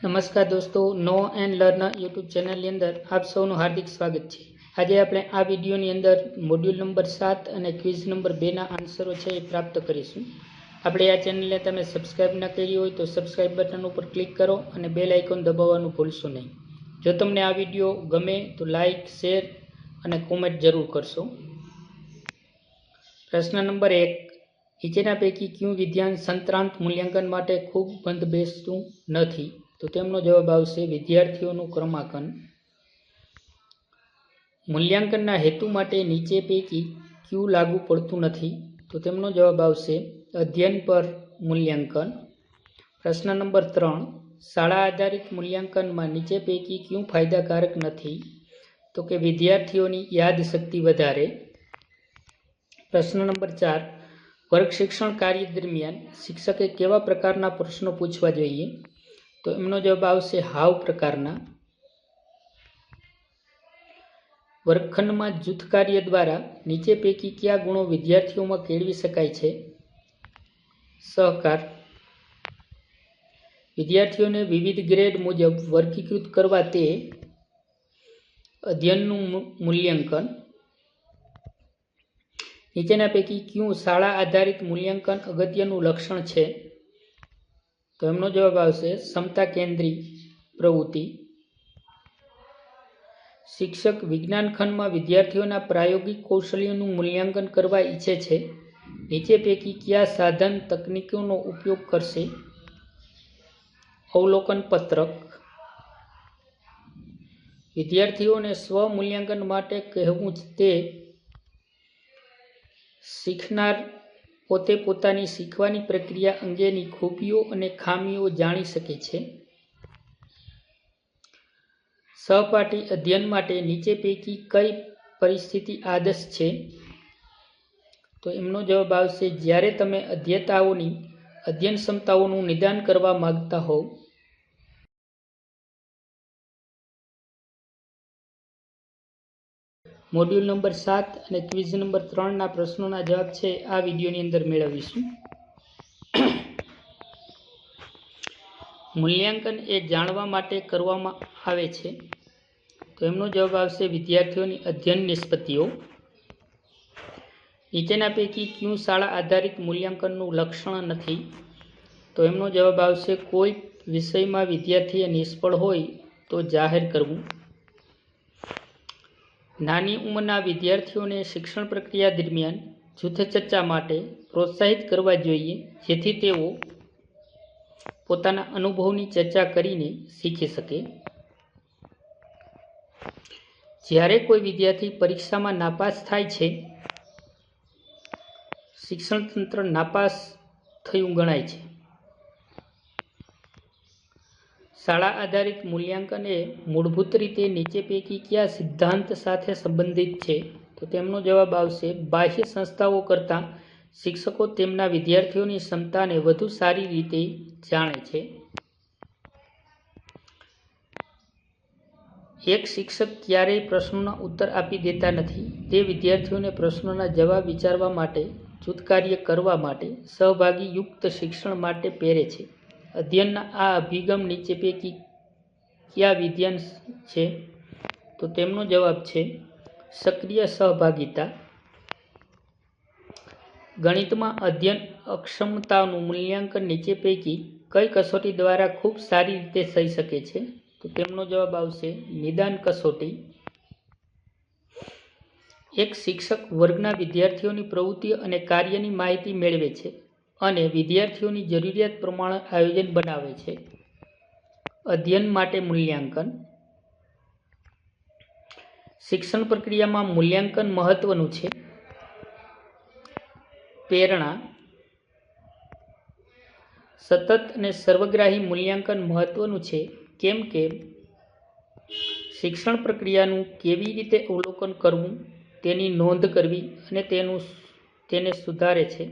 નમસ્કાર દોસ્તો, નો and learn YouTube ચેનલની અંદર આપ સૌનું હાર્દિક સ્વાગત છે। આજે આપણે આ વિડીયોની અંદર મોડ્યુલ નંબર 7 અને ક્વિઝ નંબર 2ના આન્સરો છે એ પ્રાપ્ત કરીશું। આપણે આ ચેનલને તમે સબસ્ક્રાઇબ ન કરી હોય તો સબસ્ક્રાઇબ બટન ઉપર ક્લિક કરો અને બેલ આઇકોન દબાવવાનું ભૂલશો નહીં। જો તમને આ વિડીયો ગમે તો લાઇક, શેર અને કોમેન્ટ જરૂર કરશો। પ્રશ્ન નંબર 1, નીચેના પૈકી કયું વિધાન સંત્રાંત મૂલ્યાંકન માટે ખૂબ બંધબેસતું નથી? તો તેમનો જવાબ આવશે વિદ્યાર્થીઓનું ક્રમાંકન। મૂલ્યાંકનના હેતુ માટે નીચે પૈકી કયું લાગુ પડતું નથી? તો તેમનો જવાબ આવશે અધ્યયન પર મૂલ્યાંકન। પ્રશ્ન નંબર 3, શાળા આધારિત મૂલ્યાંકનમાં નીચે પૈકી કયું ફાયદાકારક નથી? તો કે વિદ્યાર્થીઓની યાદશક્તિ વધારે। પ્રશ્ન નંબર 4, વર્ગ શિક્ષણ કાર્ય દરમિયાન શિક્ષકે કેવા પ્રકારના પ્રશ્નો પૂછવા જોઈએ? તો એમનો જવાબ આવશે હાવ પ્રકારના। વર્ગખંડમાં જૂથ કાર્ય દ્વારા નીચે પૈકી કયા ગુણો વિદ્યાર્થીઓમાં કેળવી શકાય છે? સહકાર। વિદ્યાર્થીઓને વિવિધ ગ્રેડ મુજબ વર્ગીકૃત કરવા તે અધ્યયનનું મૂલ્યાંકન। નીચેના પૈકી કયું શાળા આધારિત મૂલ્યાંકન અગત્યનું લક્ષણ છે? તો એમનો જવાબ આવશે ક્ષમતા કેન્દ્રી પ્રવૃત્તિ। શિક્ષક વિજ્ઞાન ખંડમાં વિદ્યાર્થીઓના પ્રાયોગિક કૌશલ્યોનું મૂલ્યાંકન કરવા ઈચ્છે છે। નીચે પૈકી કયા સાધન તકનીકોનો ઉપયોગ કરશે? અવલોકન પત્રક। વિદ્યાર્થીઓને સ્વ મૂલ્યાંકન માટે કહેવું તે શીખનાર પોતે પોતાની શીખવાની પ્રક્રિયા અંગેની ખૂબીઓ અને ખામીઓ જાણી શકે છે। સહપાઠી અધ્યયન માટે નીચે પૈકી કઈ પરિસ્થિતિ આદર્શ છે? તો એમનો જવાબ આવશે જ્યારે તમે અધ્યેતાઓની અધ્યયન ક્ષમતાઓનું નિદાન કરવા માંગતા હોવ। મોડ્યુલ નંબર 7 અને ક્વિઝ નંબર 3ના પ્રશ્નોના જવાબ છે આ વિડીયોની અંદર મેળવીશું। મૂલ્યાંકન એ જાણવા માટે કરવામાં આવે છે। તો એમનો જવાબ આવશે વિદ્યાર્થીઓની અધ્યયન નિષ્પત્તિઓ। નીચેના પૈકી કયું શાળા આધારિત મૂલ્યાંકનનું લક્ષણ નથી? તો એમનો જવાબ આવશે કોઈ વિષયમાં વિદ્યાર્થીએ નિષ્ફળ હોય તો જાહેર કરવું। નાની ઉંમરના વિદ્યાર્થીઓને શિક્ષણ પ્રક્રિયા દરમિયાન જૂથ ચર્ચા માટે પ્રોત્સાહિત કરવા જોઈએ જેથી તેઓ પોતાના અનુભવની ચર્ચા કરીને શીખી શકે। જ્યારે કોઈ વિદ્યાર્થી પરીક્ષામાં નાપાસ થાય છે, શિક્ષણ તંત્ર નાપાસ થયું ગણાય છે। શાળા આધારિત મૂલ્યાંકન એ મૂળભૂત રીતે નીચે પૈકી કયા સિદ્ધાંત સાથે સંબંધિત છે? તો તેમનો જવાબ આવશે બાહ્ય સંસ્થાઓ કરતાં શિક્ષકો તેમના વિદ્યાર્થીઓની ક્ષમતાને વધુ સારી રીતે જાણે છે। એક શિક્ષક ક્યારેય પ્રશ્નોના ઉત્તર આપી દેતા નથી, તે વિદ્યાર્થીઓને પ્રશ્નોના જવાબ વિચારવા માટે, જૂથ કાર્ય કરવા માટે, સહભાગી યુક્ત શિક્ષણ માટે પ્રેરે છે। અધ્યયનના આ અભિગમ નીચે પૈકી કયા વિધાન છે? તો તેમનો જવાબ છે સક્રિય સહભાગિતા। ગણિતમાં અધ્યયન અક્ષમતાનું મૂલ્યાંકન નીચે પૈકી કઈ કસોટી દ્વારા ખૂબ સારી રીતે થઈ શકે છે? તો તેમનો જવાબ આવશે નિદાન કસોટી। એક શિક્ષક વર્ગના વિદ્યાર્થીઓની પ્રવૃત્તિઓ અને કાર્યની માહિતી મેળવે છે અને વિદ્યાર્થીઓની જરૂરિયાત પ્રમાણે આયોજન બનાવે છે। અધ્યયન માટે મૂલ્યાંકન। શિક્ષણ પ્રક્રિયામાં મૂલ્યાંકન મહત્વનું છે। પ્રેરણા। સતત અને સર્વગ્રાહી મૂલ્યાંકન મહત્વનું છે કેમ કે શિક્ષણ પ્રક્રિયાનું કેવી રીતે અવલોકન કરવું, તેની નોંધ કરવી અને તેને સુધારે છે।